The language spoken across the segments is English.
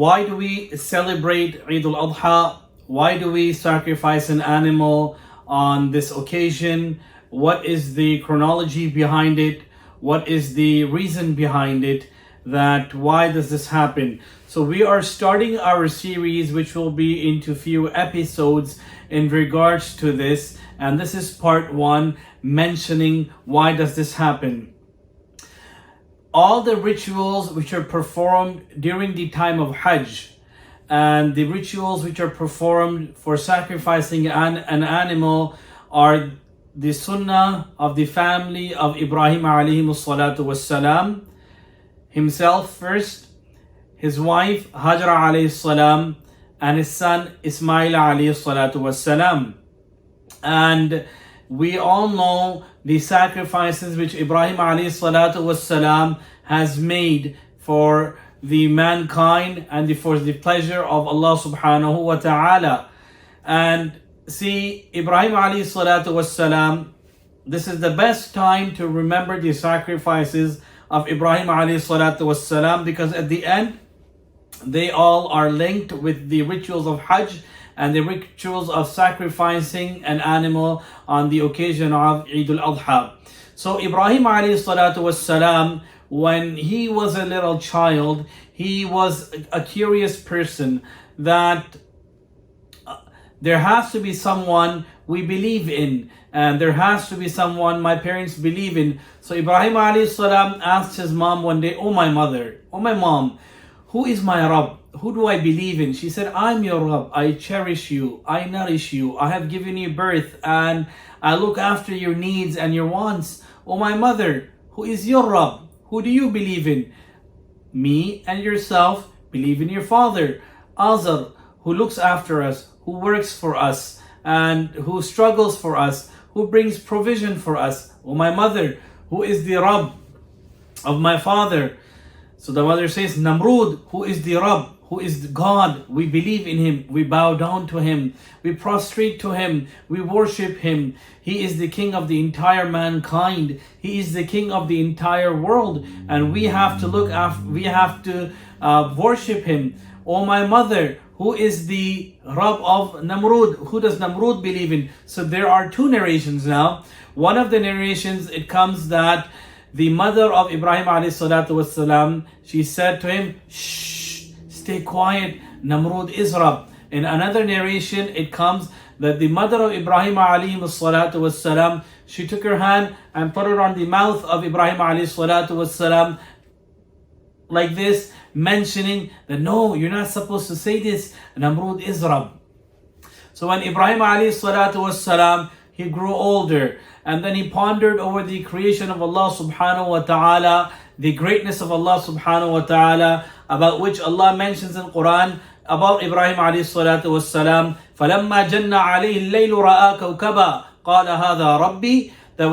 Why do we celebrate Eid-ul-Adha? Why do we sacrifice an animal on this occasion? What is the chronology behind it? What is the reason behind it? That why does this happen? So we are starting our series, which will be into few episodes in regards to this, and this is part 1, mentioning why does this happen. All the rituals which are performed during the time of Hajj and the rituals which are performed for sacrificing an animal are the sunnah of the family of Ibrahim Ali wassalam, himself first, his wife Hajra alayhi salam, and his son Ismail alayhi salatu wassalam. And we all know the sacrifices which Ibrahim alayhi salatu wassalam has made for the mankind and for the pleasure of Allah subhanahu wa ta'ala. And see, Ibrahim alayhi salatu wassalam, this is the best time to remember the sacrifices of Ibrahim alayhi salatu wassalam, because at the end they all are linked with the rituals of Hajj and the rituals of sacrificing an animal on the occasion of Eid-ul-Azha. So Ibrahim alayhi salatu wassalam, when he was a little child, he was a curious person that there has to be someone we believe in, and there has to be someone my parents believe in. So Ibrahim alayhi salam asked his mom one day, "Oh my mother, oh my mom, who is my Rabb? Who do I believe in?" She said, "I'm your Rabb. I cherish you. I nourish you. I have given you birth and I look after your needs and your wants. Oh my mother, who is your Rabb? Who do you believe in?" "Me and yourself believe in your father, Azar, who looks after us, who works for us, and who struggles for us, who brings provision for us. Oh my mother, who is the Rabb of my father?" So the mother says, "Namrud, who is the Rabb, who is God. We believe in him, we bow down to him, we prostrate to him, we worship him. He is the king of the entire mankind. He is the king of the entire world, and we have to look after, we have to worship him. Oh my mother, who is the Rabb of Namrud? Who does Namrud believe in?" So there are two narrations now. One of the narrations, it comes that the mother of Ibrahim alayhi salatu wassalam, she said to him, "Shh, stay quiet, Namrud is Rabb." In another narration, it comes that the mother of Ibrahim alayhi salatu wassalam, she took her hand and put it on the mouth of Ibrahim alayhi salatu wassalam like this, mentioning that no, you're not supposed to say this, Namrud is Rabb. So when Ibrahim alayhi salatu wassalam, he grew older, and then he pondered over the creation of Allah subhanahu wa ta'ala, the greatness of Allah subhanahu wa ta'ala, about which Allah mentions in Quran about Ibrahim alayhi salatu wassalam, فَلَمَّا جَنَّ عَلَيْهِ اللَّيْلُ رَآ كَوْكَبًا قَالَ هَذَا رَبِّي. That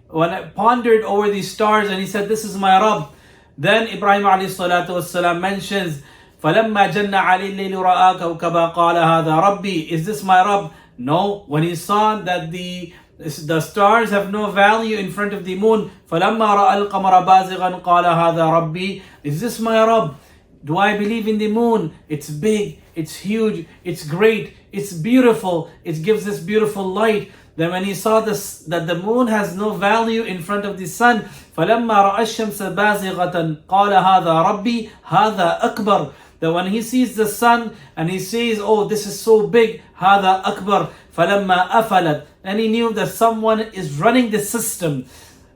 when I pondered over these stars and he said, "This is my Rabb," then Ibrahim alayhi salatu wassalam mentions, فَلَمَّا جَنَّ عَلَيْهِ اللَّيْلُ رَآ كَوْكَبًا قَالَ هَذَا رَبِّي. Is this my Rabb? No. When he saw that the stars have no value in front of the moon, فَلَمَّا رَأَى الْقَمَرَ بَازِغًا قَالَ هَذَا رَبِّي. Is this my Rabb? Do I believe in the moon? It's big, it's huge, it's great, it's beautiful, it gives this beautiful light. Then when he saw this, that the moon has no value in front of the sun, فَلَمَّا رَأَى الشَّمْسَ بَازِغَةً قَالَ هَذَا رَبِّي هَذَا أَكْبَرُ. That when he sees the sun and he says, "Oh, this is so big, هَذَا أَكْبَرُ." فَلَمَّا أَفَلَتْ. And he knew that someone is running the system,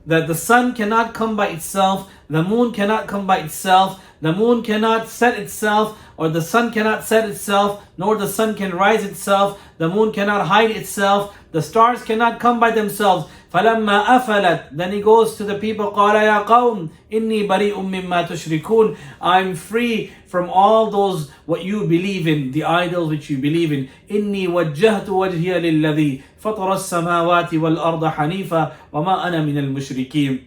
that the sun cannot come by itself, the moon cannot come by itself, the moon cannot set itself, or the sun cannot set itself, nor the sun can rise itself, the moon cannot hide itself, the stars cannot come by themselves. فَلَمَّا أَفَلَتْ. Then he goes to the people, قَالَ يَا قَوْمِ إِنِّي بَرِيءٌ مِّمَّا تُشْرِكُونَ. I'm free from all those what you believe in, the idols which you believe in. إِنِّي وَجَّهْتُ وَجْهِيَ لِلَّذِي فَطَرَ السَّمَاوَاتِ وَالْأَرْضَ حَنِيفًا وَمَا أَنَا مِنَ الْمُشْرِكِينَ.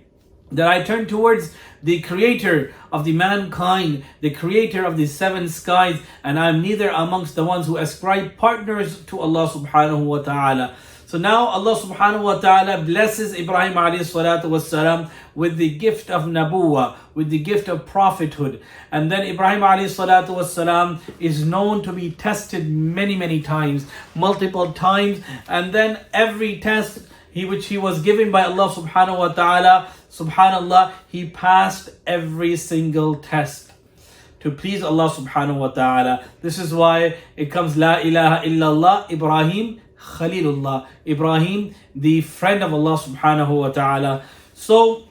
That I turn towards the creator of the mankind, the creator of the seven skies, and I'm neither amongst the ones who ascribe partners to Allah subhanahu wa ta'ala. So now Allah subhanahu wa ta'ala blesses Ibrahim alayhi salatu wassalam with the gift of Nabuwa, with the gift of prophethood. And then Ibrahim alayhi salatu wassalam is known to be tested many times, multiple times. And then every test which he was given by Allah subhanahu wa ta'ala, subhanallah, he passed every single test to please Allah subhanahu wa ta'ala. This is why it comes La ilaha illallah Ibrahim Khalilullah, Ibrahim, the friend of Allah subhanahu wa ta'ala. So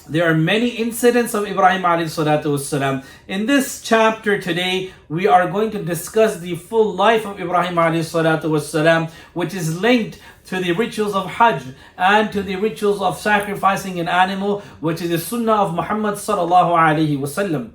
there are many incidents of Ibrahim alayhi salatu wassalam. In this chapter today, we are going to discuss the full life of Ibrahim alayhi salatu wassalam, which is linked to the rituals of Hajj and to the rituals of sacrificing an animal, which is the sunnah of Muhammad sallallahu alayhi wasallam.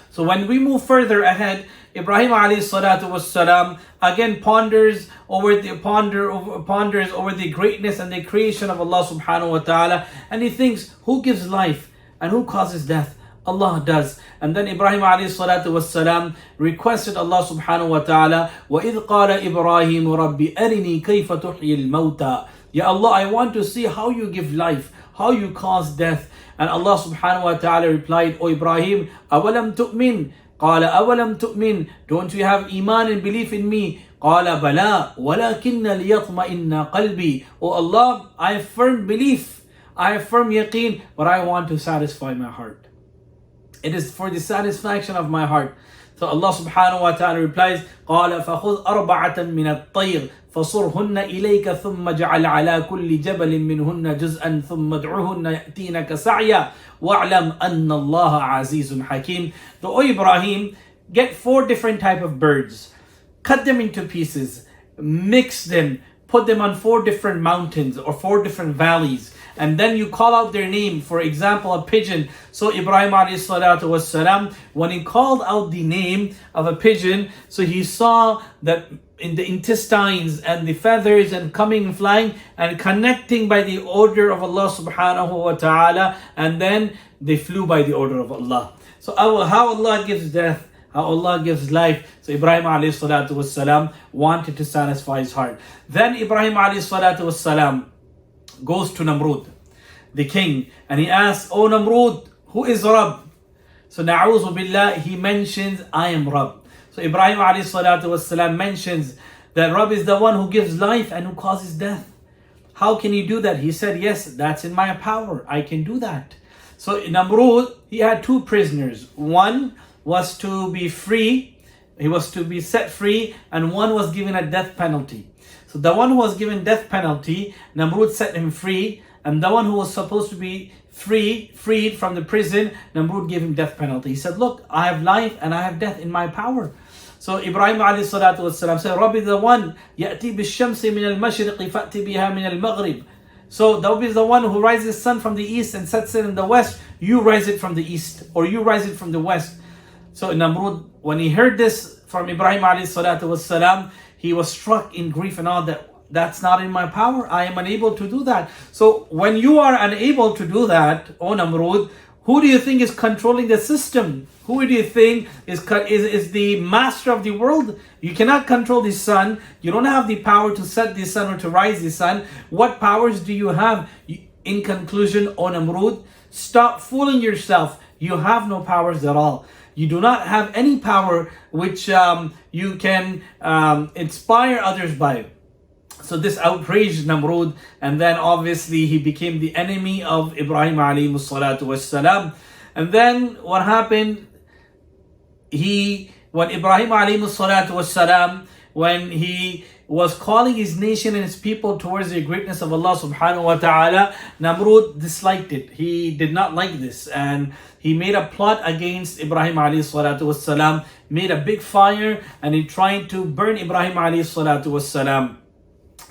So when we move further ahead, Ibrahim alayhi salatu wassalam again ponders over the greatness and the creation of Allah subhanahu wa ta'ala, and he thinks, who gives life and who causes death? Allah does. And then Ibrahim alayhi salatu wassalam requested Allah subhanahu wa ta'ala, وَإِذْ قَالَ إِبْرَاهِيمُ رَبِّ أَرِنِي كَيْفَ تُحْيِي الْمَوْتَى. Ya Allah, I want to see how you give life, how you cause death. And Allah subhanahu wa ta'ala replied, O Ibrahim, أَوَلَمْ تُؤْمِنْ قال أولم تؤمن. Don't you have iman and belief in me? قال بلى ولكن ليطمئن قلبي. Oh Allah, I have firm belief, I have firm yaqeen, but I want to satisfy my heart. It is for the satisfaction of my heart. So Allah subhanahu wa ta'ala replies, قال فخذ أربعة من الطير فصرهن إليك ثم اجعل على كل جبل منهن جزءا ثم ادعهن يأتينك سعيا وَاعْلَمْ أَنَّ اللَّهَ عَزِيزٌ حَكِيمٌ. So, O Ibrahim, get 4 different type of birds, cut them into pieces, mix them, put them on 4 different mountains or 4 different valleys, and then you call out their name. For example, a pigeon. So Ibrahim alayhi salatu wassalam, when he called out the name of a pigeon, so he saw that in the intestines and the feathers and coming and flying and connecting by the order of Allah subhanahu wa ta'ala, and then they flew by the order of Allah. So how Allah gives death, how Allah gives life. So Ibrahim alayhi salatu wassalam wanted to satisfy his heart. Then Ibrahim alayhi salatu wassalam goes to Namrud, the king, and he asks, O Namrud, who is Rab? So na'udhu billah, he mentions, I am Rab. So Ibrahim alayhi salatu wassalam mentions that Rab is the one who gives life and who causes death. How can you do that? He said, yes, that's in my power, I can do that. So Namrud, he had 2 prisoners. One was to be free, he was to be set free, and one was given a death penalty. So the one who was given death penalty, Namrud set him free, and the one who was supposed to be freed from the prison, Namrud gave him death penalty. He said, look, I have life and I have death in my power. So Ibrahim alayhi salatu wassalam said, Rabbi the one, يَأْتِي بِالشَّمْسِ مِنَ الْمَشْرِقِ فَأْتِ بِهَا مِنَ الْمَغْرِبِ. So Rabbi is the one who rises the sun from the east and sets it in the west. You rise it from the east, or you rise it from the west. So Namrud, when he heard this from Ibrahim alayhi salatu wassalam, he was struck in grief and all that. That's not in my power. I am unable to do that. So when you are unable to do that, O Namrud, who do you think is controlling the system? Who do you think is the master of the world? You cannot control the sun. You don't have the power to set the sun or to rise the sun. What powers do you have? In conclusion, O Namrud, stop fooling yourself. You have no powers at all. You do not have any power which you can inspire others by. So this outraged Namrud, and then obviously he became the enemy of Ibrahim alayhi salatu wassalam. And then what happened? When Ibrahim alayhi salatu wassalam, when he was calling his nation and his people towards the greatness of Allah subhanahu wa ta'ala, Namrud disliked it. He did not like this, and he made a plot against Ibrahim alayhi salatu wassalam, made a big fire, and he tried to burn Ibrahim alayhi salatu wassalam.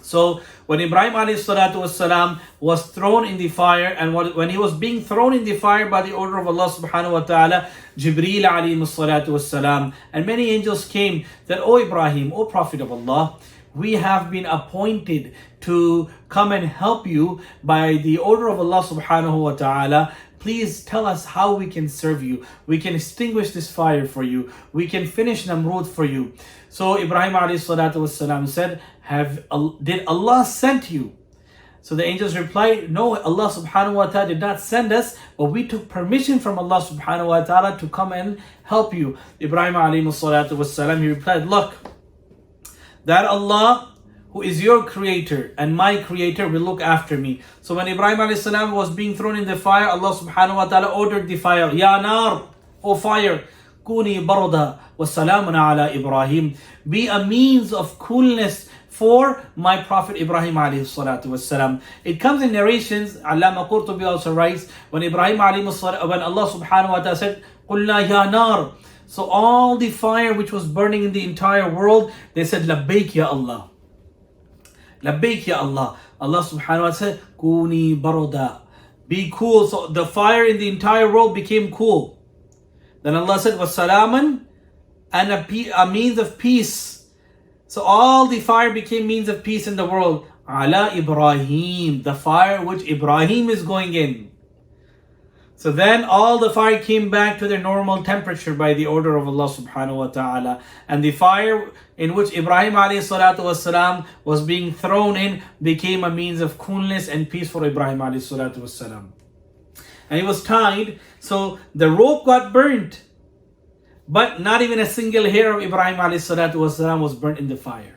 So when Ibrahim alayhi salatu wassalam was thrown in the fire, and when he was being thrown in the fire by the order of Allah subhanahu wa ta'ala, Jibreel alayhi salatu wassalam and many angels came that, O Ibrahim, O Prophet of Allah, we have been appointed to come and help you by the order of Allah subhanahu wa ta'ala. Please tell us how we can serve you. We can extinguish this fire for you. We can finish Namrud for you. So Ibrahim alayhi salatu wasalam said, did Allah send you? So the angels replied, no, Allah subhanahu wa ta'ala did not send us, but we took permission from Allah subhanahu wa ta'ala to come and help you. Ibrahim alayhi salatu wasalam, he replied, look, that Allah who is your creator and my creator will look after me. So when Ibrahim alayhi salam was being thrown in the fire, Allah subhanahu wa ta'ala ordered the fire, Ya nar, O fire, kuni barda wa salamun ala Ibrahim. Be a means of coolness for my Prophet Ibrahim alayhi salatu wasalam. It comes in narrations, Allama Qurtubi also writes, when Ibrahim alayhi salatu, when Allah subhanahu wa ta'ala said, Qulna ya nar. So all the fire which was burning in the entire world, they said, Labbaik ya Allah. Labbaik ya Allah. Allah subhanahu wa ta'ala said, Kuni baroda. Be cool. So the fire in the entire world became cool. Then Allah said, Wasalaman, and a means of peace. So all the fire became means of peace in the world. Ala Ibrahim, the fire which Ibrahim is going in. So then all the fire came back to their normal temperature by the order of Allah subhanahu wa ta'ala. And the fire in which Ibrahim alayhi salatu wasalam was being thrown in became a means of coolness and peace for Ibrahim alayhi salatu wasalam. And he was tied, so the rope got burnt. But not even a single hair of Ibrahim alayhi salatu wasalam was burnt in the fire.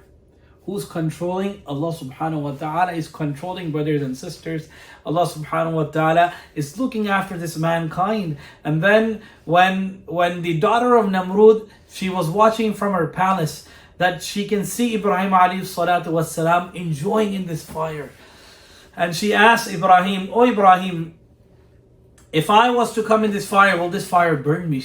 Who's controlling? Allah subhanahu wa ta'ala is controlling, brothers and sisters. Allah subhanahu wa ta'ala is looking after this mankind. And then when the daughter of Namrud, she was watching from her palace, that she can see Ibrahim alayhi salatu wasalam enjoying in this fire. And she asked Ibrahim, Oh Ibrahim, if I was to come in this fire, will this fire burn me?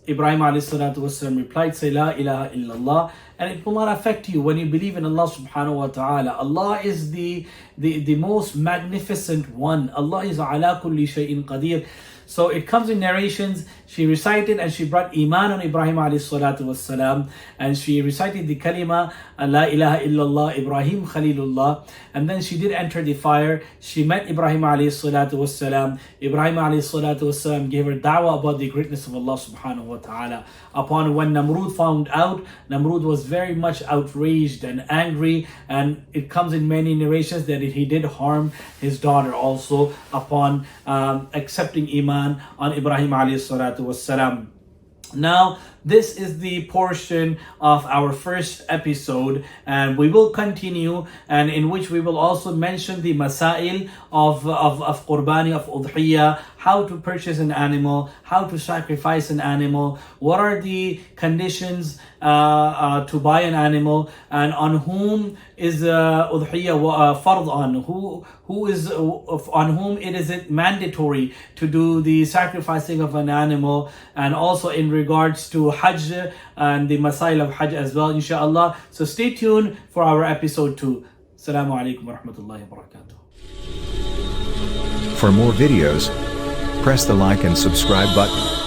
Ibrahim alayhi salatu wasalam replied, say La ilaha illallah, and it will not affect you when you believe in Allah subhanahu wa ta'ala. Allah is the most magnificent one. Allah is ala kulli shay'in qadir. So it comes in narrations, she recited and she brought Iman on Ibrahim alayhi salatu wassalam, and she recited the kalima, La ilaha illallah, Ibrahim Khalilullah, and then she did enter the fire. She met Ibrahim alayhi salatu wassalam. Ibrahim alayhi salatu wassalam gave her da'wah about the greatness of Allah subhanahu wa ta'ala. Upon when Namrud found out, Namrud was very much outraged and angry, and it comes in many narrations that he did harm his daughter also upon accepting Iman on Ibrahim alayhi salatu wassalam. Now, this is the portion of our first episode, and we will continue, and in which we will also mention the masail of qurbani, of udhiyah, how to purchase an animal, how to sacrifice an animal, what are the conditions to buy an animal, and on whom is udhiyah fard on, who is on whom it is mandatory to do the sacrificing of an animal, and also in regards to Hajj and the masail of Hajj as well, inshallah. So stay tuned for our episode 2. Assalamu alaikum wa rahmatullahi wa barakatuh. For more videos, press the like and subscribe button.